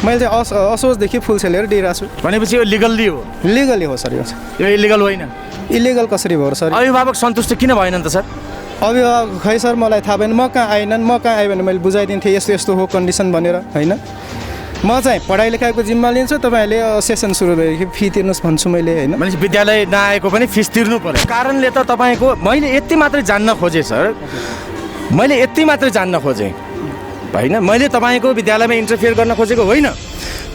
मैले चाहिँ असोजदेखि फुलसेलहरू दिइरहेको छु। भनेपछि यो लिगल्ली हो? लिगली हो सर। यो इलिगल होइन? इलिगल कसरी भयो सर? अभिभावक सन्तुष्ट किन भएनन् त सर? अभिभावक खै सर मलाई थाहा भएन, म कहाँ आएँ भने मैले बुझाइदिन्थेँ यस्तो यस्तो हो कन्डिसन भनेर होइन। म चाहिँ पढाइ लेखाइको जिम्मा लिन्छु, तपाईँहरूले सेसन सुरु भएदेखि फी तिर्नुहोस् भन्छु मैले होइन। मानिस विद्यालय नआएको पनि फिस तिर्नु पर्यो। कारणले त तपाईँको मैले यति मात्रै जान्न खोजेँ सर, मैले यति मात्रै जान्न खोजेँ होइन। मैले तपाईँको विद्यालयमा इन्टरफियर गर्न खोजेको होइन,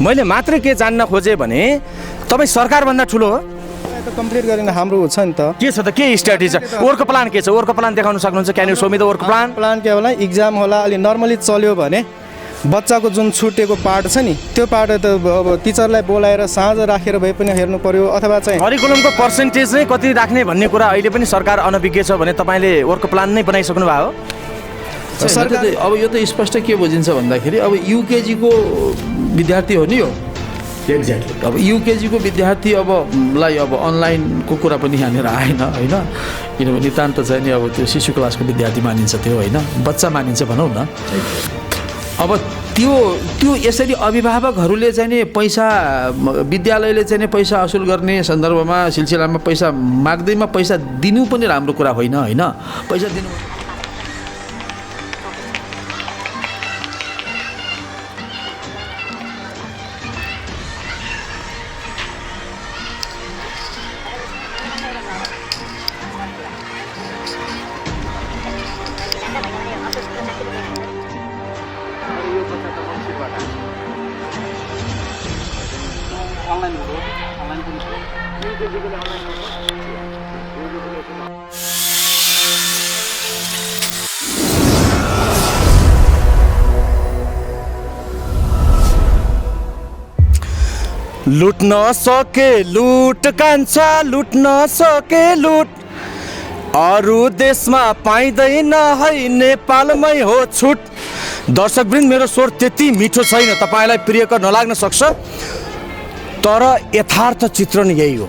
मैले मात्रै के जान्न खोजेँ भने तपाईँ सरकारभन्दा ठुलो हो। कम्प्लिट गरेन हाम्रो छ नि त। के छ त, के स्ट्राटेजी छ? वर्क प्लान के छ? वर्क प्लान देखाउन सक्नुहुन्छ? Can you so me the work plan? Plan के होला, इक्जाम होला, अलि नर्मली चल्यो भने बच्चाको जुन छुटेको पार्ट छ नि त्यो पार्ट त अब टिचरलाई बोलाएर साँझ राखेर भए पनि हेर्नु पर्यो, अथवा चाहिँ करिकुलमको पर्सेन्टेज नै कति राख्ने भन्ने कुरा अहिले पनि सरकार अनभिज्ञ छ भने तपाईँले वर्क प्लान नै बनाइसक्नु भयो? सरकारले अब यो त स्पष्ट के बुझिन्छ भन्दाखेरि अब युकेजीको विद्यार्थी हो नि यो। एक्ज्याक्टली। अब युकेजीको विद्यार्थी अब अनलाइनको कुरा पनि यहाँनिर आएन होइन, किनभने नितान्त चाहिँ नि अब त्यो शिशु क्लासको विद्यार्थी मानिन्छ त्यो होइन, बच्चा मानिन्छ भनौँ न। अब त्यो यसरी अभिभावकहरूले चाहिँ नि पैसा, विद्यालयले चाहिँ नि पैसा असुल गर्ने सन्दर्भमा सिलसिलामा पैसा माग्दैमा पैसा दिनु पनि राम्रो कुरा होइन होइन। पैसा दिनु लुट्न सके लुट कान्छा, लुट्न सके लुट, अरू देशमा पाइँदैन है नेपालमै हो छुट। दर्शकवृन्द, मेरो स्वर त्यति मिठो छैन, तपाईँलाई प्रियकर नलाग्न सक्छ, तर यथार्थ चित्रण यही हो।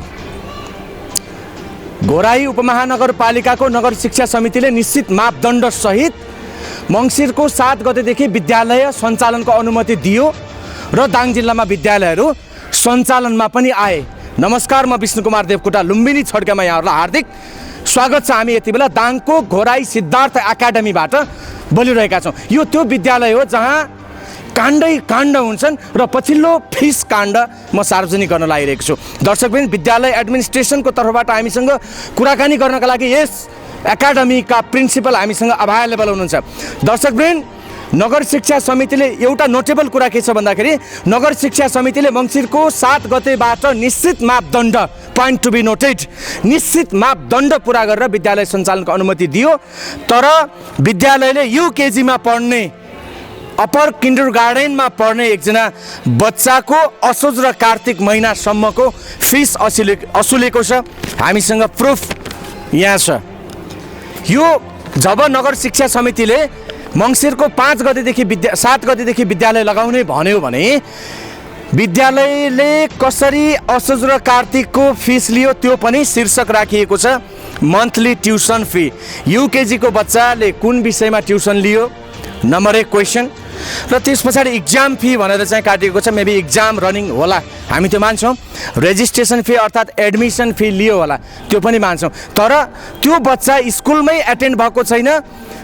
घोराई उपमहानगरपालिकाको नगर शिक्षा समितिले निश्चित मापदण्ड सहित मङ्सिरको 7 गतेदेखि विद्यालय सञ्चालनको अनुमति दियो र दाङ जिल्लामा विद्यालयहरू सञ्चालनमा पनि आए। नमस्कार, म विष्णु कुमार देवकोटा, लुम्बिनी छड्कामा यहाँहरूलाई हार्दिक स्वागत छ। हामी यति बेला दाङको घोराई सिद्धार्थ एकाडेमीबाट बोलिरहेका छौँ। यो त्यो विद्यालय हो जहाँ काण्डै काण्ड हुन्छन् र पछिल्लो फिस काण्ड म सार्वजनिक गर्न लागिरहेको छु। दर्शकवृन्द, विद्यालय एडमिनिस्ट्रेसनको तर्फबाट हामीसँग कुराकानी गर्नका लागि यस एकाडेमीका प्रिन्सिपल हामीसँग अभाइलेबल हुनुहुन्छ। दर्शकवृन्द, नगर शिक्षा समितिले एउटा नोटेबल कुरा के छ भन्दाखेरि नगर शिक्षा समितिले मङ्सिरको 7 गतेबाट निश्चित मापदण्ड, पोइन्ट टु बी नोटेड, निश्चित मापदण्ड पुरा गरेर विद्यालय सञ्चालनको अनुमति दियो। तर विद्यालयले युकेजीमा पढ्ने, अप्पर किन्डरगार्टनमा पढ्ने एकजना बच्चाको असोज र कार्तिक महिनासम्मको फिस असुलेको छ। हामीसँग प्रुफ यहाँ छ। यो जब नगर शिक्षा समितिले मङ्सिरको 7 गतेदेखि विद्यालय लगाउने भन्यो भने विद्यालयले कसरी असोज र कार्तिकको फिस लियो त्यो पनि शीर्षक राखिएको छ, मन्थली ट्युसन फी। युकेजीको बच्चाले कुन विषयमा ट्युसन लियो, नम्बर 1 क्वेसन, र त्यस पछाडि इक्जाम फी भनेर चाहिँ काटिएको छ। मेबी इक्जाम रनिङ होला, हामी त्यो मान्छौँ। रेजिस्ट्रेसन फी अर्थात् एडमिसन फी लियो होला, त्यो पनि मान्छौँ। तर त्यो बच्चा स्कुलमै एटेन्ड भएको छैन,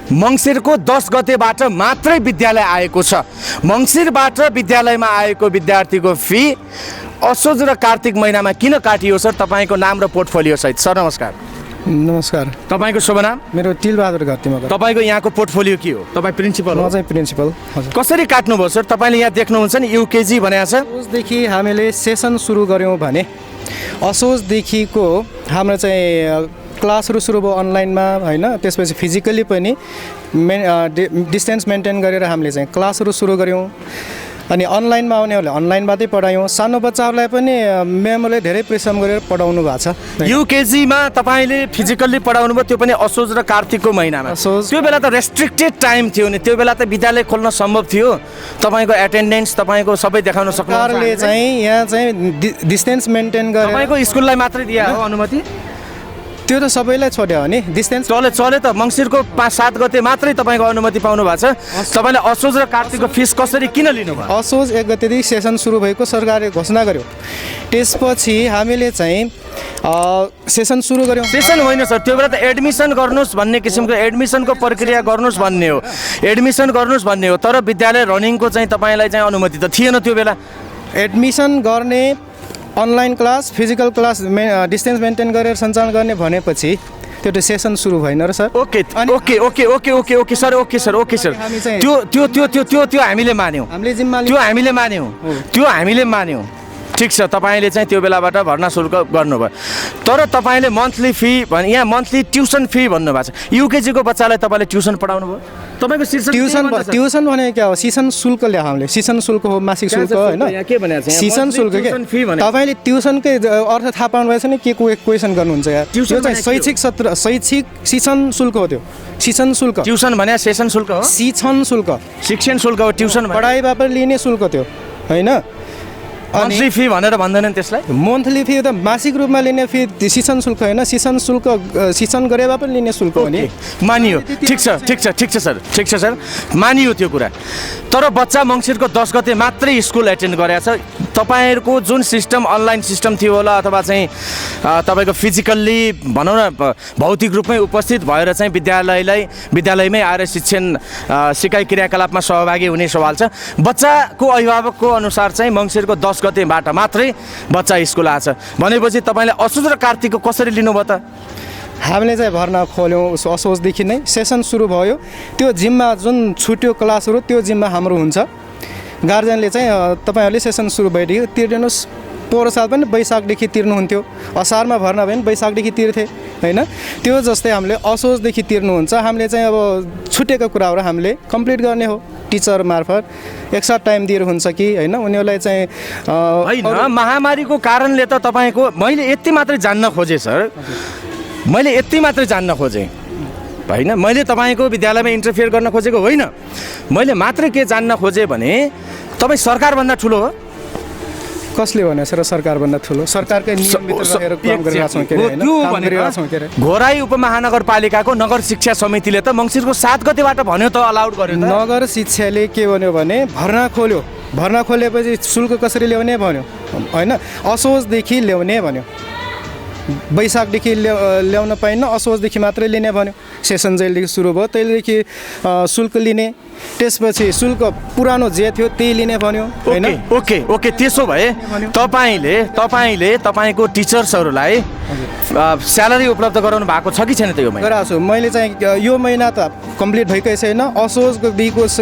मङ्सिरको 10 गतेबाट मात्रै विद्यालय आएको छ। मङ्सिरबाट विद्यालयमा आएको विद्यार्थीको फी असोज र कार्तिक महिनामा किन काटियो सर? तपाईँको नाम र पोर्टफोलियो सहित। सर नमस्कार। नमस्कार। तपाईँको शुभ नाम? मेरो टिलबहादुर घरतीमा। तपाईँको यहाँको पोर्टफोलियो के हो? तपाईँ प्रिन्सिपल हो? म चाहिँ प्रिन्सिपल। कसरी काट्नुभयो सर? तपाईँले यहाँ देख्नुहुन्छ नि युकेजी भनेको छ। असोजदेखि हामीले सेसन सुरु गऱ्यौँ भने असोजदेखिको हाम्रो चाहिँ क्लासहरू सुरु भयो अनलाइनमा होइन, त्यसपछि फिजिकली पनि डिस्टेन्स मेन्टेन गरेर हामीले चाहिँ क्लासहरू सुरु गऱ्यौँ। अनि अनलाइनमा आउनेहरूले अनलाइनबाटै पढायौँ। सानो बच्चाहरूलाई पनि म्यामले धेरै परिश्रम गरेर पढाउनु भएको छ। युकेजीमा तपाईँले फिजिकल्ली पढाउनु भयो, त्यो पनि असोज र कार्तिकको महिनामा। त्यो बेला त रेस्ट्रिक्टेड टाइम थियो नि, त्यो बेला त विद्यालय खोल्न सम्भव थियो? तपाईँको एटेन्डेन्स तपाईँको सबै देखाउन सक्नु? सरकारले चाहिँ यहाँ चाहिँ डिस्टेन्स मेन्टेन गरेर तपाईँको स्कुललाई मात्रै दिया हो अनुमति? त्यो त सबैलाई छोड्यो हो नि डिस्टेन्स चले त मङ्सिरको 5-7 गते मात्रै तपाईँको अनुमति पाउनु भएको छ। तपाईँले असोज र कार्तिकको फिस कसरी किन लिनुभयो? असोज 1 गतेदेखि सेसन सुरु भएको सरकारले घोषणा गर्यो। त्यसपछि हामीले चाहिँ सेसन सुरु गऱ्यौँ। सेसन होइन सर, त्यो बेला त एडमिसन गर्नुहोस् भन्ने किसिमको एडमिसनको प्रक्रिया गर्नुहोस् भन्ने हो, एडमिसन गर्नुहोस् भन्ने हो। तर विद्यालय रनिङको चाहिँ तपाईँलाई चाहिँ अनुमति त थिएन त्यो बेला। एडमिसन गर्ने, online class, physical class distance maintain गरेर सञ्चालन गर्ने भनेपछि त्यो त सेसन सुरु भएन र sir. Okay sir, okay sir. त्यो हामीले मान्यौँ, त्यो हामीले मान्यौँ। ठिक छ, तपाईँले चाहिँ त्यो बेलाबाट भर्ना शुल्क गर्नुभयो। तर तपाईँले मन्थली फी यहाँ मन्थली ट्युसन फी भन्नुभएको छ। युकेजीको बच्चालाई तपाईँले ट्युसन पढाउनु भयो? तपाईँको ट्युसन भनेको क्या हो? सेसन शुल्क ल्यायो हामीले। सेसन शुल्क हो, मासिक शुल्क होइन, के भनेको छ? सेसन शुल्क के? तपाईँले ट्युसनकै अर्थ थाहा पाउनु भएछ नि के क्वेसन गर्नुहुन्छ यार? त्यो चाहिँ शैक्षिक सेसन शुल्क हो। त्यो सेसन शुल्क, ट्युसन भने सेसन शुल्क हो, शिक्षण शुल्क हो। ट्युसन पढाइ बापत लिने शुल्क त्यो होइन। मन्थली फी भनेर भन्दैनन् त्यसलाई? मन्थली फी त मासिक रूपमा लिने फी सेसन शुल्क होइन, सेसन शुल्क सेसन गरे बापत लिने शुल्क हो नि। मानियो, ठिक छ सर, मानियो त्यो कुरा। तर बच्चा मङ्सिरको 10 गते मात्रै स्कुल एटेन्ड गरेको छ। तपाईँहरूको जुन सिस्टम अनलाइन सिस्टम थियो होला अथवा चाहिँ तपाईँको फिजिकल्ली भनौँ न भौतिक रूपमै उपस्थित भएर चाहिँ विद्यालयमै आएर सिकाइ क्रियाकलापमा सहभागी हुने सवाल छ। बच्चाको अभिभावकको अनुसार चाहिँ मङ्सिरको 10 गतेबाट मात्रै बच्चा स्कुल आछ भनेपछि तपाईँले असोज र कार्तिकको कसरी लिनुभयो त? हामीले चाहिँ भर्ना खोल्यौँ असोजदेखि नै सेसन सुरु भयो। त्यो जिम्मा जुन छुट्यो क्लासहरू त्यो जिम्मा हाम्रो हुन्छ। गार्जियनले चाहिँ तपाईँहरूले सेसन सुरु भइदियो तिर्दिनुहोस्। पोहोर साल पनि वैशाखदेखि तिर्नुहुन्थ्यो, असारमा भर्ना भयो भने वैशाखदेखि तिर्थे होइन। त्यो जस्तै हामीले असोजदेखि तिर्नुहुन्छ। हामीले चाहिँ अब छुटेको कुराहरू हामीले कम्प्लिट गर्ने हो टिचर मार्फत। एक्स्ट्रा टाइम दिएर हुन्छ कि होइन उनीहरूलाई चाहिँ होइन। महामारीको कारणले त तपाईँको मैले यति मात्रै जान्न खोजेँ सर, होइन। मैले तपाईँको विद्यालयमा इन्टरफियर गर्न खोजेको होइन। मैले मात्र के जान्न खोजेँ भने तपाईँ सरकारभन्दा ठुलो हो? कसले भने सर सरकारभन्दा ठुलो? सरकारकै नियमभित्र रहेर काम गरिरहेछौँ के अरे? घोराई उपमहानगरपालिकाको नगर शिक्षा समितिले त मङ्सिरको 7 गतेबाट भन्यो त, अलाउड गर्यो। नगर शिक्षाले के भन्यो भने भर्ना खोल्यो। भर्ना खोलेपछि शुल्क कसरी ल्याउने भन्यो होइन। असोजदेखि ल्याउने भन्यो। वैशाखदेखि ल्याउन पाइन्न, असोजदेखि मात्रै लिने भन्यो। सेसन जहिलेदेखि सुरु भयो तहिलेदेखि शुल्क लिने। त्यसपछि शुल्क पुरानो जे थियो त्यही लिने भन्यो होइन। ओके त्यसो भए तपाईँले तपाईँको टिचर्सहरूलाई स्यालेरी उपलब्ध गराउनु भएको छ कि छैन? त यो महिना गराएको छु मैले चाहिँ। यो महिना त कम्प्लिट भएकै छैन। असोजको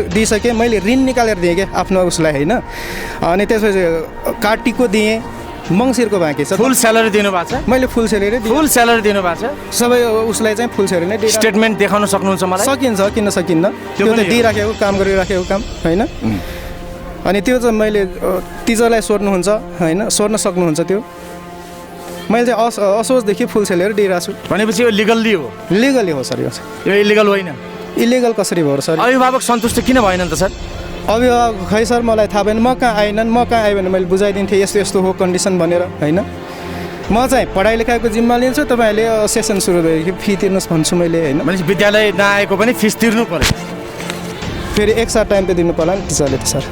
दिइसकेँ मैले, ऋण निकालेर दिएँ क्या आफ्नो उसलाई होइन। अनि त्यसपछि कार्तिकको दिएँ, मङ्सिरको बाँकी छ। फुल स्यालेरी दिनुभएको छ? मैले फुल स्यालेरी दिनुभएको छ। सबै उसलाई चाहिँ फुल स्यालेरी नै दिए। स्टेटमेन्ट देखाउन सक्नुहुन्छ मलाई? सकिन्छ, किन सकिन्न? त्यो त दिइराखेको काम गरिराखेको काम होइन। अनि त्यो चाहिँ मैले टिचरलाई सोध्नुहुन्छ होइन, सोध्न सक्नुहुन्छ त्यो। मैले चाहिँ असोजदेखि फुल स्यालेरी दिइरहेको छु। भनेपछि यो लिगल्ली हो? लिगली हो सर। यो इलिगल होइन? इलिगल कसरी भयो सर? अभिभावक सन्तुष्ट किन भएन त सर? अभिभावक खै सर मलाई थाहा भएन। म कहाँ आएँ भने मैले बुझाइदिन्थेँ यस्तो यस्तो हो कन्डिसन भनेर होइन। म चाहिँ पढाइ लेखाइको जिम्मा लिन्छु, तपाईँहरूले सेसन सुरु भएदेखि फी तिर्नुहोस् भन्छु मैले होइन। भनेपछि विद्यालय नआएको पनि फिस तिर्नु पर्यो? फेरि एक्स्ट्रा टाइम त दिनु पर्ला नि टिचरले त सर।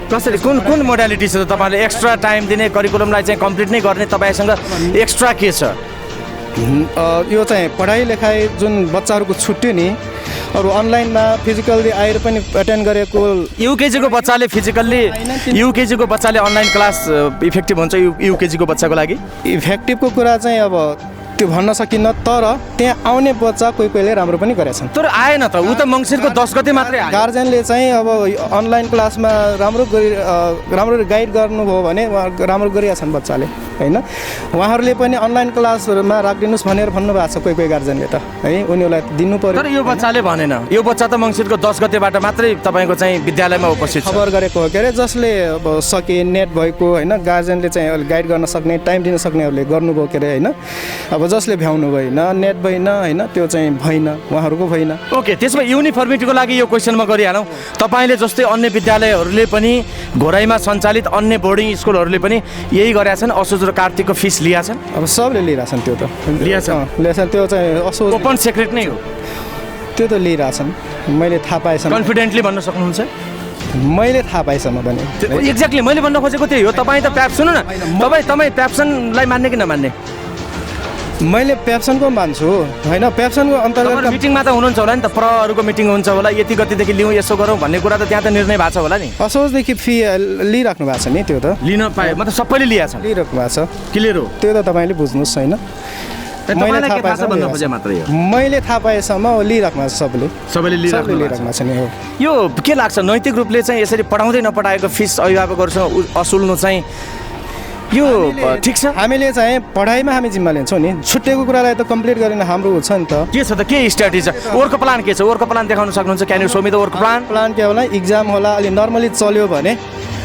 कसरी कुन मोडालिटी छ त? तपाईँले एक्स्ट्रा टाइम दिने, करिकुलमलाई चाहिँ कम्प्लिट नै गर्ने तपाईँसँग एक्स्ट्रा के छ? यो चाहिँ पढाइ लेखाइ जुन बच्चाहरूको छुट्यो नि, अरू अनलाइनमा फिजिकल्ली आएर पनि एटेन्ड गरेको। युकेजीको बच्चाले अनलाइन क्लास इफेक्टिभ हुन्छ युकेजीको बच्चाको लागि? इफेक्टिभको कुरा चाहिँ अब त्यो भन्न सकिन्न। तर त्यहाँ आउने बच्चा कोहीले राम्रो पनि गरेछन्। तर आएन त, ऊ त मङ्सिरको 10 गते मात्रै आयो। गार्जियनले चाहिँ अब अनलाइन क्लासमा राम्रो गाइड गर्नुभयो भने राम्रो गरिरहेछन् बच्चाले होइन। उहाँहरूले पनि अनलाइन क्लासहरूमा राखिदिनुहोस् भनेर भन्नुभएको छ कोही गार्जियनले त है, उनीहरूलाई दिनु पर्यो। तर यो बच्चाले भनेन। यो बच्चा त मङ्सिरको 10 गतेबाट मात्रै तपाईँको चाहिँ विद्यालयमा उपस्थित खबर गरेको हो के अरे। जसले अब सके नेट भएको होइन, गार्जियनले चाहिँ गाइड गर्न सक्ने, टाइम दिन सक्नेहरूले गर्नुभयो के अरे होइन। अब जसले भ्याउनु भएन नेट भएन होइन त्यो चाहिँ भएन उहाँहरूको भएन। ओके, त्यसमा युनिफर्मिटीको लागि यो क्वेसन म गरिहालौँ। तपाईँले जस्तै अन्य विद्यालयहरूले पनि घोराइमा सञ्चालित अन्य बोर्डिङ स्कुलहरूले पनि यही गरेका छन्, असोज र कार्तिकको फिस लिएका छन्? अब सबले लिइरहेछन् त्यो त लिएछन्, त्यो चाहिँ असोज ओपन सेक्रेट नै हो, त्यो त लिइरहेछन्। मैले थाहा पाएसम्म कन्फिडेन्टली भन्न सक्नुहुन्छ? मैले थाहा पाएसम्म भने एक्ज्याक्टली मैले भन्न खोजेको त्यही हो। तपाईँ त प्याप सुन्नु न, तपाईँ प्याप्सनलाई मान्ने कि नमान्ने? मैले पेप्सनको मान्छु होइन, पेप्सनको अन्तर्गत मिटिङमा त हुनुहुन्छ होला नि त, प्रहरूको मिटिङ हुन्छ होला, यति गतिदेखि लिउँ यसो गरौँ भन्ने कुरा त त्यहाँ त निर्णय भएको छ होला नि। असोजदेखि फी लिइराख्नु भएको छ नि, त्यो त लिन पाए मतलब सबैले लिएको छ, लिइराख्नु भएको छ, क्लियर हो? त्यो त तपाईँले बुझ्नुहोस् होइन। मैले थाहा पाएसम्म लिइराख्नु भएको छ सबैले लिइराख्नु भएको छ नि। हो, यो के लाग्छ नैतिक रूपले चाहिँ यसरी पढाउँदै नपढाएको फिस अभिभावकहरूसँग असुल्नु चाहिँ यो ठिक छ? हामीले चाहिँ पढाइमा हामी जिम्मा लिन्छौँ नि, छुट्टिएको कुरालाई त कम्प्लिट गरेर हाम्रो छ नि त। के छ त, के स्ट्राटेजी छ, वर्क प्लान के छ? वर्क प्लान देखाउन सक्नुहुन्छ? Can you show me the work plan? के होला, इक्जाम होला, अलि नर्मली चल्यो भने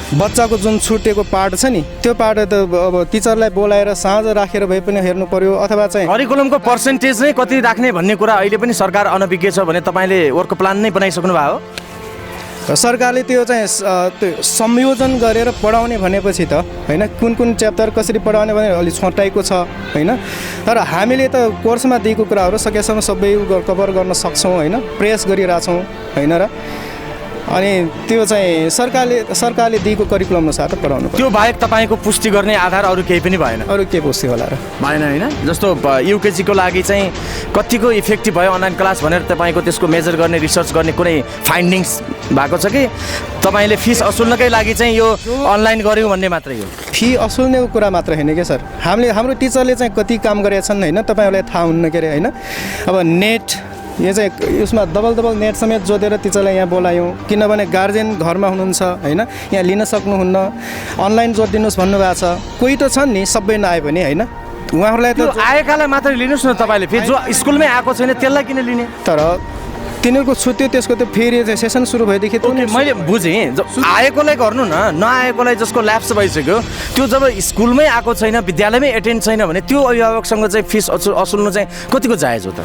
बच्चाको जुन छुटेको पार्ट छ नि त्यो पार्ट त अब टिचरलाई बोलाएर साँझ राखेर भए पनि हेर्नु पर्यो, अथवा चाहिँ करिकुलमको पर्सेन्टेज नै कति राख्ने भन्ने कुरा अहिले पनि सरकार अनभिज्ञ छ भने तपाईँले वर्क प्लान नै बनाइसक्नु भयो? सरकारले त्यो चाहिँ त्यो संयोजन गरेर पढाउने भनेपछि त होइन, कुन कुन च्याप्टर कसरी पढाउने भने अलि छोटाइएको छ होइन। तर हामीले त कोर्समा दिएको कुराहरू सकेसम्म सबै कभर गर्न सक्छौँ होइन, प्रेस गरिरहेछौँ होइन र। अनि त्यो चाहिँ सरकारले दिएको करिकुलम अनुसार त पढाउनु पर्छ। त्यो बाहेक तपाईँको पुष्टि गर्ने आधार अरू केही पनि भएन? अरू के पुष्टि होला र? भएन होइन। जस्तो युकेजीको लागि चाहिँ कतिको इफेक्टिभ भयो अनलाइन क्लास भनेर तपाईँको त्यसको मेजर गर्ने रिसर्च गर्ने कुनै फाइन्डिङ्स भएको छ कि तपाईँले फिस असुल्नकै लागि चाहिँ यो अनलाइन गऱ्यौँ भन्ने मात्रै हो? फी असुल्नेको कुरा मात्र होइन क्या सर, हाम्रो टिचरले चाहिँ कति काम गरेका छन् होइन, तपाईँहरूलाई थाहा हुन्न के अरे होइन। अब नेट यो चाहिँ उसमा डबल नेट समेत जोडेर टिचरलाई यहाँ बोलायौँ, किनभने गार्जेन घरमा हुनुहुन्छ होइन, यहाँ लिन सक्नुहुन्न, अनलाइन जोडिदिनुहोस् भन्नुभएको छ। कोही त छन् नि सबै नआए पनि होइन, उहाँहरूलाई त आएकालाई मात्रै लिनुहोस् न तपाईँले, फेरि जो स्कुलमै आएको छैन त्यसलाई किन लिने? तर तिनीहरूको छुट्यो, त्यसको त फेरि सेसन सुरु भएदेखि मैले बुझेँ, आएकोलाई गर्नु न, नआएकोलाई जसको ल्याप्स भइसक्यो त्यो जब स्कुलमै आएको छैन, विद्यालयमै एटेन्ड छैन भने त्यो अभिभावकसँग चाहिँ फिस असुल्नु चाहिँ कतिको जायज हो त?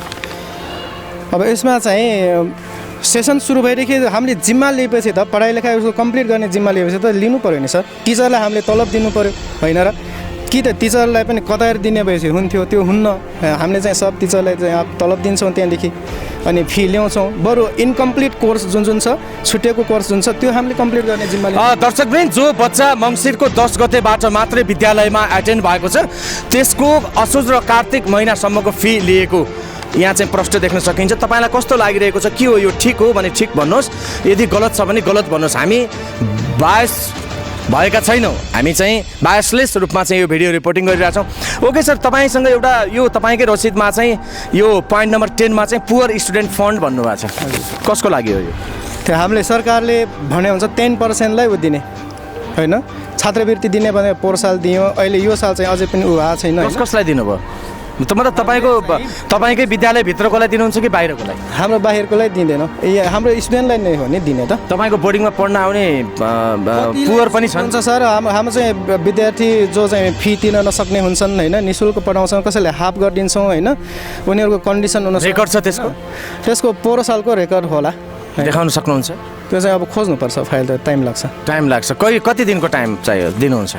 अब यसमा चाहिँ सेसन सुरु भएदेखि हामीले जिम्मा लिएपछि त पढाइ लेखाइ उसको कम्प्लिट गर्ने जिम्मा लिएपछि त लिनु पऱ्यो नि सर। टिचरलाई हामीले तलब दिनु पऱ्यो होइन र, कि त टिचरलाई पनि कतार दिने भएपछि हुन्थ्यो, त्यो हुन्न। हामीले चाहिँ सब टिचरलाई चाहिँ तलब दिन्छौँ त्यहाँदेखि, अनि फी ल्याउँछौँ। बरु इन्कम्प्लिट कोर्स जुन छ, छुटेको कोर्स जुन छ त्यो हामीले कम्प्लिट गर्ने जिम्मा लिन्छौँ। दर्शकवृन्द, जो बच्चा मङ्सिरको 10 गतेबाट मात्रै विद्यालयमा एटेन्ड भएको छ त्यसको असोज र कार्तिक महिनासम्मको फी लिएको यहाँ चाहिँ प्रश्न देख्न सकिन्छ। तपाईँलाई कस्तो लागिरहेको छ, के हो यो ठिक हो भने ठिक भन्नुहोस्, यदि गलत छ भने गलत भन्नुहोस्। हामी बायस भएका छैनौँ, हामी चाहिँ बायसलेस रूपमा चाहिँ यो भिडियो रिपोर्टिङ गरिरहेछौँ। ओके सर, तपाईँसँग एउटा यो तपाईँकै रसिदमा चाहिँ यो पोइन्ट नम्बर 10 मा चाहिँ पुवर स्टुडेन्ट फन्ड भन्नुभएको छ, कसको लागि हो यो? त्यो हामीले सरकारले भने हुन्छ 10%लाई दिने होइन, छात्रवृत्ति दिने भने पोहोर साल दियौँ, अहिले यो साल चाहिँ अझै पनि भएको छैन। कसलाई दिनुभयो? मतलब तपाईँकै विद्यालयभित्रकोलाई दिनुहुन्छ कि बाहिरकोलाई? हाम्रो बाहिरकोलाई दिँदैन, हाम्रो स्टुडेन्टलाई नै हो नि दिने त। तपाईँको बोर्डिङमा पढ्न आउने पुवर पनि छन् सर। हाम्रो चाहिँ विद्यार्थी जो चाहिँ फी तिर्न नसक्ने हुन्छन् होइन, निःशुल्क पढाउँछौँ, कसैले हाफ गरिदिन्छौँ होइन, उनीहरूको कन्डिसन अनुसार रेकर्ड छ त्यसको पोहोर सालको रेकर्ड होला, देखाउन सक्नुहुन्छ? त्यो चाहिँ अब खोज्नुपर्छ, फाइल त टाइम लाग्छ। कति दिनको टाइम चाहियो दिनुहुन्छ?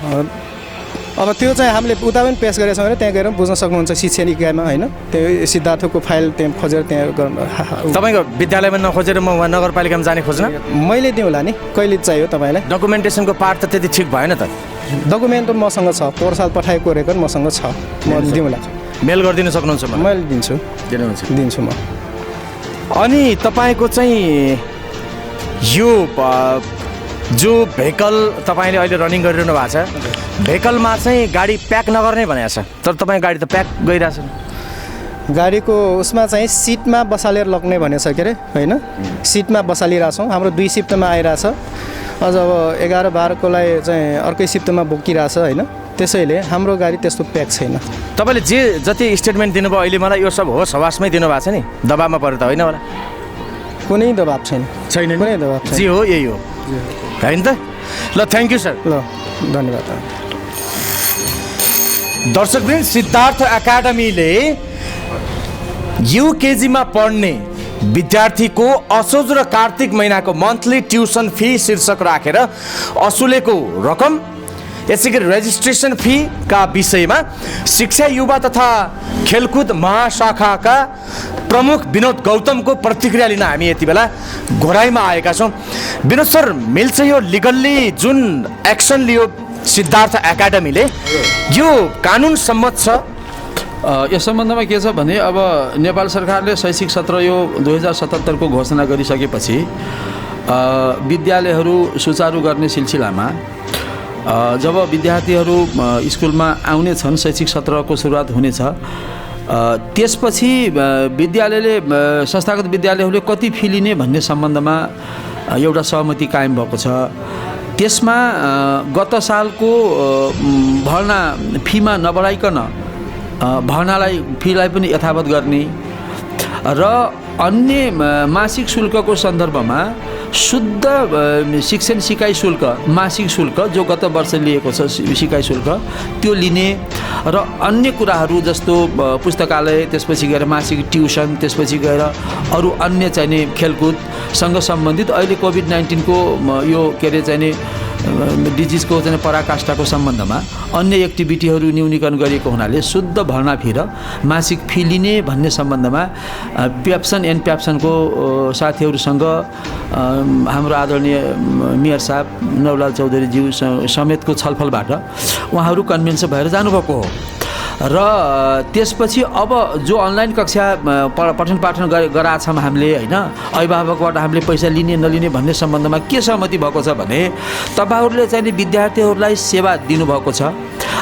अब त्यो चाहिँ हामीले उता पनि पेस गरेका छौँ भने त्यहाँ गएर बुझ्न सक्नुहुन्छ शिक्षा निकायमा होइन, त्यो सिद्धार्थको फाइल त्यहाँ खोजेर त्यहाँ गर्नु। तपाईँको विद्यालयमा नखोजेर म उहाँ नगरपालिकामा जाने खोज्न? मैले दिउँला नि, कहिले चाहियो तपाईँलाई? डकुमेन्टेसनको पार्ट त त्यति ठिक भएन त? डकुमेन्ट त मसँग छ, पोहोर साल पठाएको रेकर्ड मसँग छ, म दिउँला। मेल गरिदिनु सक्नुहुन्छ? मैले दिन्छु म। अनि तपाईँको चाहिँ यो जो भेहिकल तपाईँले अहिले रनिङ गरिरहनु भएको छ, भेहिकलमा चाहिँ गाडी प्याक नगर्ने भनेको छ, तर तपाईँ गाडी त प्याक गइरहेछ। गाडीको उसमा चाहिँ सिटमा बसालेर लग्ने भनेछ के अरे होइन, सिटमा बसालिरहेछौँ। हाम्रो 2 सिफ्टमा आइरहेछ, अझ अब 11-12कोलाई चाहिँ अर्कै सिफ्टमा बोकिरहेछ होइन, त्यसैले हाम्रो गाडी त्यस्तो प्याक छैन। तपाईँले जति स्टेटमेन्ट दिनुभयो अहिले मलाई यो सब होस हवासमै दिनुभएको छ नि, दबाबमा परेर त होइन होला? कुनै दबाब छैन, कुनै दबाब छैन, जी हो यही हो होइन त? ल थ्याङ्क यू सर। ल धन्यवाद। दर्शकवृन्द, सिद्धार्थ एकाडेमीले युकेजीमा पढ्ने विद्यार्थीको असोज र कार्तिक महिनाको मन्थली ट्युसन फी शीर्षक राखेर असुलेको रकम, यसै गरी रेजिस्ट्रेसन फीका विषयमा शिक्षा, युवा तथा खेलकुद महाशाखाका प्रमुख विनोद गौतमको प्रतिक्रिया लिन हामी यति बेला घोराइमा आएका छौँ। विनोद सर, मिल्छ यो लिगल्ली जुन एक्सन लियो सिद्धार्थ एकाडेमीले, यो कानुन सम्मत छ? यस सम्बन्धमा के छ भने अब नेपाल सरकारले शैक्षिक सत्र यो 2077 को घोषणा गरिसकेपछि विद्यालयहरू सुचारू गर्ने सिलसिलामा जब विद्यार्थीहरू स्कुलमा आउने छन्, शैक्षिक सत्रको सुरुवात हुनेछ, त्यसपछि विद्यालयले संस्थागत विद्यालयहरूले कति फी लिने भन्ने सम्बन्धमा एउटा सहमति कायम भएको छ। त्यसमा गत सालको भर्ना फीमा नबढाइकन भर्नालाई फीलाई पनि यथावत गर्ने र अन्य मासिक शुल्कको सन्दर्भमा शुद्ध शिक्षण सिकाइ शुल्क, मासिक शुल्क जो गत वर्ष लिएको छ सिकाइ शुल्क, त्यो लिने र अन्य कुराहरू जस्तो पुस्तकालय, त्यसपछि गएर मासिक ट्युसन, त्यसपछि गएर अरू अन्य चाहिने खेलकुदसँग सम्बन्धित अहिले कोभिड-19 को यो के अरे चाहिने डिजिजको चाहिँ पराकाष्ठाको सम्बन्धमा अन्य एक्टिभिटीहरू न्यूनीकरण गरिएको हुनाले शुद्ध भर्ना फी र मासिक फी लिने भन्ने सम्बन्धमा प्याप्सन एन्ड प्याप्सनको साथीहरूसँग हाम्रो आदरणीय मेयर साहब नवलाल चौधरीज्यू समेतको छलफलबाट उहाँहरू कन्भिन्स भएर जानुभएको हो र त्यसपछि अब जो अनलाइन कक्षा पठन पाठन गराएको छौँ हामीले होइन, अभिभावकबाट हामीले पैसा लिने नलिने भन्ने सम्बन्धमा के सहमति भएको छ भने तपाईँहरूले चाहिँ विद्यार्थीहरूलाई सेवा दिनुभएको छ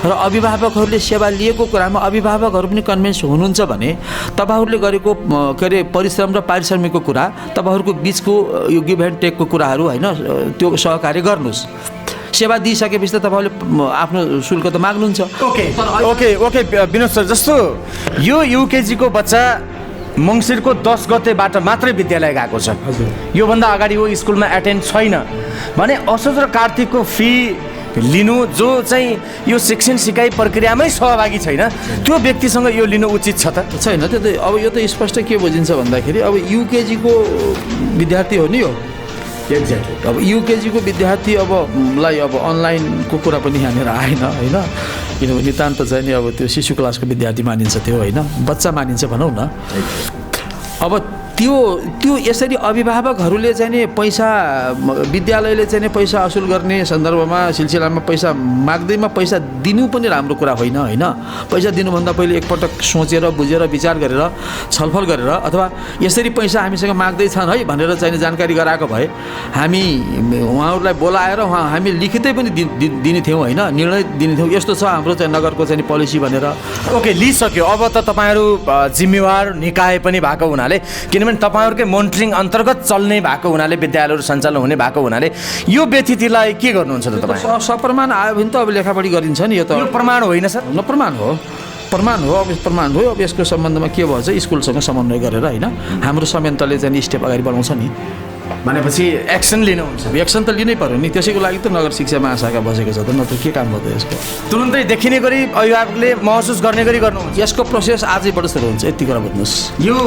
र अभिभावकहरूले सेवा लिएको कुरामा अभिभावकहरू पनि कन्भिन्स हुनुहुन्छ भने तपाईँहरूले गरेको के अरे परिश्रम र पारिश्रमिकको कुरा, तपाईँहरूको बिचको यो गिभ एन्ड टेकको कुराहरू होइन, त्यो सहकार्य गर्नुहोस्। सेवा दिइसकेपछि त तपाईँले आफ्नो शुल्क त माग्नुहुन्छ। ओके विनोद सर, जस्तो यो युकेजीको बच्चा मङ्सिरको 10 गतेबाट मात्रै विद्यालय गएको छ, योभन्दा अगाडि वो स्कुलमा एटेन्ड छैन भने असोज र कार्तिकको फी लिनु जो चाहिँ यो शिक्षण सिकाइ प्रक्रियामै सहभागी छैन, त्यो व्यक्तिसँग यो लिनु उचित छ त? छैन। त्यो त अब यो त स्पष्ट के बुझिन्छ भन्दाखेरि अब युकेजीको विद्यार्थी हो नि यो, एक्ज्याक्टली। अब युकेजीको विद्यार्थी अबलाई अब अनलाइनको कुरा पनि यहाँनिर आएन होइन, किनभने नितान्त चाहिँ नि अब त्यो शिशु क्लासको विद्यार्थी मानिन्छ त्यो होइन, बच्चा मानिन्छ भनौँ न। अब त्यो यसरी अभिभावकहरूले चाहिँ नि पैसा, विद्यालयले चाहिँ नि पैसा असुल गर्ने सन्दर्भमा सिलसिलामा पैसा माग्दैमा पैसा दिनु पनि राम्रो कुरा होइन होइन। पैसा दिनुभन्दा पहिले एकपटक सोचेर बुझेर विचार गरेर छलफल गरेर अथवा यसरी पैसा हामीसँग माग्दैछन् है भनेर चाहिँ जानकारी गराएको भए हामी उहाँहरूलाई बोलाएर हामी लिखितै पनि दिने थियौँ होइन, निर्णय दिने थियौँ यस्तो छ हाम्रो चाहिँ नगरको चाहिँ पोलिसी भनेर। ओके, लिइसक्यो। अब त तपाईँहरू जिम्मेवार निकाय पनि भएको हुनाले, किनभने तपाईँहरूकै मोनिटरिङ अन्तर्गत चल्ने भएको हुनाले, विद्यालयहरू सञ्चालन हुने भएको हुनाले यो व्यतिथिलाई के गर्नुहुन्छ त तपाईँ? सप्रमाण आयो भने त अब लेखापढी गरिन्छ नि। यो त प्रमाण होइन सर? प्रमाण हो, प्रमाण हो। अब प्रमाण हो। अब यसको सम्बन्धमा के भन्छ स्कुलसँग समन्वय गरेर होइन हाम्रो संयन्त्रले चाहिँ स्टेप अगाडि बढाउँछ नि, भनेपछि एक्सन लिनुहुन्छ? एक्सन त लिनै पर्यो नि, त्यसैको लागि त नगर शिक्षा महाशाखा बसेको छ त, नत्र के काम गर्दै यसको? तुरुन्तै देखिने गरी अभिभावकले महसुस गर्ने गरी गर्नुहुन्छ? यसको प्रोसेस आजैबाट सुरु हुन्छ, यति कुरा बुझ्नुहोस्। यो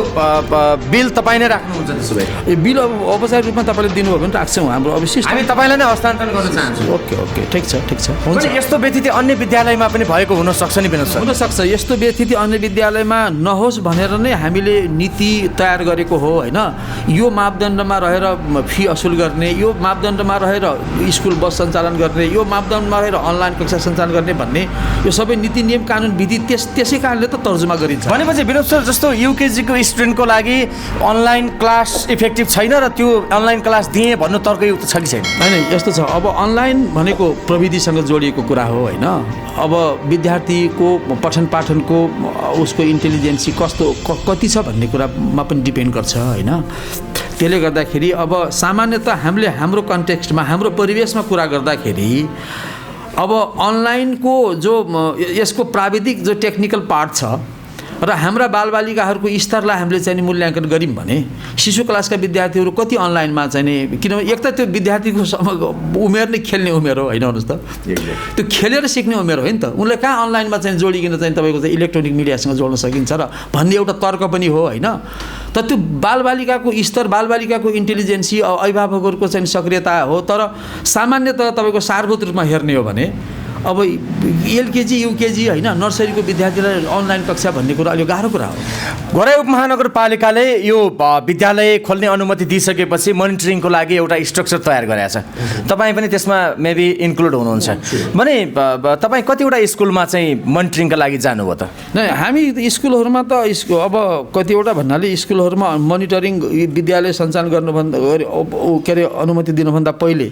बिल तपाईँ नै राख्नुहुन्छ त्यसो भए? ए बिल अब औपचारिक रूपमा तपाईँले दिनुभयो भने राख्छौँ, हाम्रो अब सिस्टम हामी तपाईँलाई नै हस्तान्तरण गर्न चाहन्छौँ। ओके ठिक छ हुन्छ। यस्तो व्यतिथि अन्य विद्यालयमा पनि भएको हुनसक्छ नि विनोद सर? हुनसक्छ। यस्तो व्यतिथि अन्य विद्यालयमा नहोस् भनेर नै हामीले नीति तयार गरेको हो होइन। यो मापदण्डमा रहेर फी असुल गर्ने, यो मापदण्डमा रहेर स्कुल बस सञ्चालन गर्ने, यो मापदण्डमा रहेर अनलाइन कक्षा सञ्चालन गर्ने भन्ने यो सबै नीति नियम कानुन विधि त्यसै कारणले त तर्जुमा गरिन्छ। भनेपछि विनोद सर, जस्तो युकेजीको स्टुडेन्टको लागि अनलाइन क्लास इफेक्टिभ छैन र त्यो अनलाइन क्लास दिएँ भन्नु तर्कयुक्त छ कि छैन? होइन, यस्तो छ। अब अनलाइन भनेको प्रविधिसँग जोडिएको कुरा हो होइन। अब विद्यार्थीको पठन पाठनको उसको इन्टेलिजेन्सी कति छ भन्ने कुरामा पनि डिपेन्ड गर्छ होइन। त्यसले गर्दाखेरि अब सामान्यतः हामीले हाम्रो कन्टेक्स्टमा, हाम्रो परिवेशमा कुरा गर्दाखेरि अब अनलाइनको जो यसको प्राविधिक जो टेक्निकल पार्ट छ र हाम्रा बालबालिकाहरूको स्तरलाई हामीले चाहिँ नि मूल्याङ्कन गऱ्यौँ भने शिशु क्लासका विद्यार्थीहरू कति अनलाइनमा चाहिँ नि किनभने एक त त्यो विद्यार्थीको उमेर नै खेल्ने उमेर हो होइन भन्नुहोस् त त्यो खेलेर सिक्ने उमेर हो नि त उनलाई कहाँ अनलाइनमा चाहिँ जोडिकन चाहिँ तपाईँको चाहिँ इलेक्ट्रोनिक मिडियासँग जोड्न सकिन्छ र भन्ने एउटा तर्क पनि हो होइन त त्यो बालबालिकाको स्तर बालबालिकाको इन्टेलिजेन्सी अभिभावकहरूको चाहिँ सक्रियता हो तर सामान्यतः तपाईँको सारभूत रूपमा हेर्ने हो भने अब एलकेजी युकेजी होइन नर्सरीको विद्यार्थीलाई अनलाइन कक्षा भन्ने कुरा अलि गाह्रो कुरा हो घोराइ उपमहानगरपालिकाले यो विद्यालय खोल्ने अनुमति दिइसकेपछि मोनिटरिङको लागि एउटा स्ट्रक्चर तयार गरेको छ तपाईँ पनि त्यसमा मेबी इन्क्लुड हुनुहुन्छ भने तपाईँ कतिवटा स्कुलमा चाहिँ मोनिटरिङका लागि जानुभयो त नै हामी स्कुलहरूमा त अब कतिवटा भन्नाले स्कुलहरूमा मोनिटरिङ विद्यालय सञ्चालन गर्नुभन्दा के अरे अनुमति दिनुभन्दा पहिले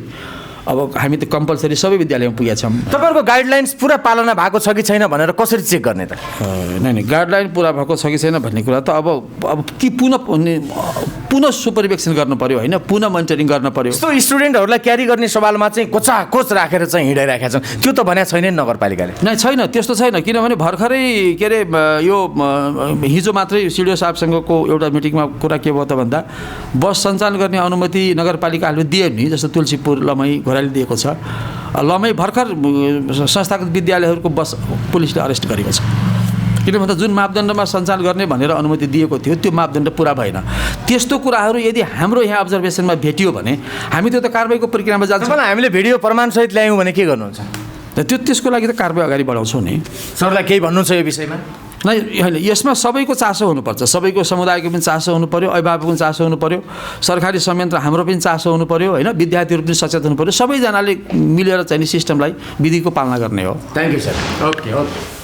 अब हामी त कम्पलसरी सबै विद्यालयमा पुगेका छौँ तपाईँहरूको गाइडलाइन्स पुरा पालना भएको छ कि छैन भनेर कसरी चेक गर्ने त नै गाइडलाइन पुरा भएको छ कि छैन भन्ने कुरा त अब ती पुनः सुपरिवेक्षण गर्नु पर्यो होइन पुनः मोनिटरिङ गर्न पर्यो यस्तो स्टुडेन्टहरूलाई क्यारी गर्ने सवालमा चाहिँ कोचाकोच राखेर चाहिँ हिँडाइराखेका छौँ त्यो त भनेको छैन नि नगरपालिकाले नै छैन त्यस्तो छैन किनभने भर्खरै के अरे यो हिजो मात्रै सिडिओ साहबसँगको एउटा मिटिङमा कुरा के भयो त भन्दा बस सञ्चालन गर्ने अनुमति नगरपालिकाहरूले दिए नि जस्तो तुलसीपुर लमही घोराइले दिएको छ लमही भर्खर संस्थागत विद्यालयहरूको बस पुलिसले अरेस्ट गरेको छ किनभने जुन मापदण्डमा सञ्चालन गर्ने भनेर अनुमति दिएको थियो त्यो मापदण्ड पुरा भएन त्यस्तो कुराहरू यदि हाम्रो यहाँ अब्जर्भेसनमा भेटियो भने हामी त्यो त कारबाहीको प्रक्रियामा जान्छौँ हामीले भिडियो प्रमाणसहित ल्यायौँ भने के गर्नुहुन्छ त्यसको लागि त कारबाही अगाडि बढाउँछौँ नि सरलाई केही भन्नुहुन्छ यो विषयमा नै होइन यसमा सबैको चासो हुनुपर्छ सबैको समुदायको पनि चासो हुनु पऱ्यो अभिभावकको पनि चासो हुनु पऱ्यो सरकारी संयन्त्र हाम्रो पनि चासो हुनु पऱ्यो होइन विद्यार्थीहरू पनि सचेत हुनु पऱ्यो सबैजनाले मिलेर चाहिँ सिस्टमलाई विधिको पालना गर्ने हो थ्याङ्क यू सर ओके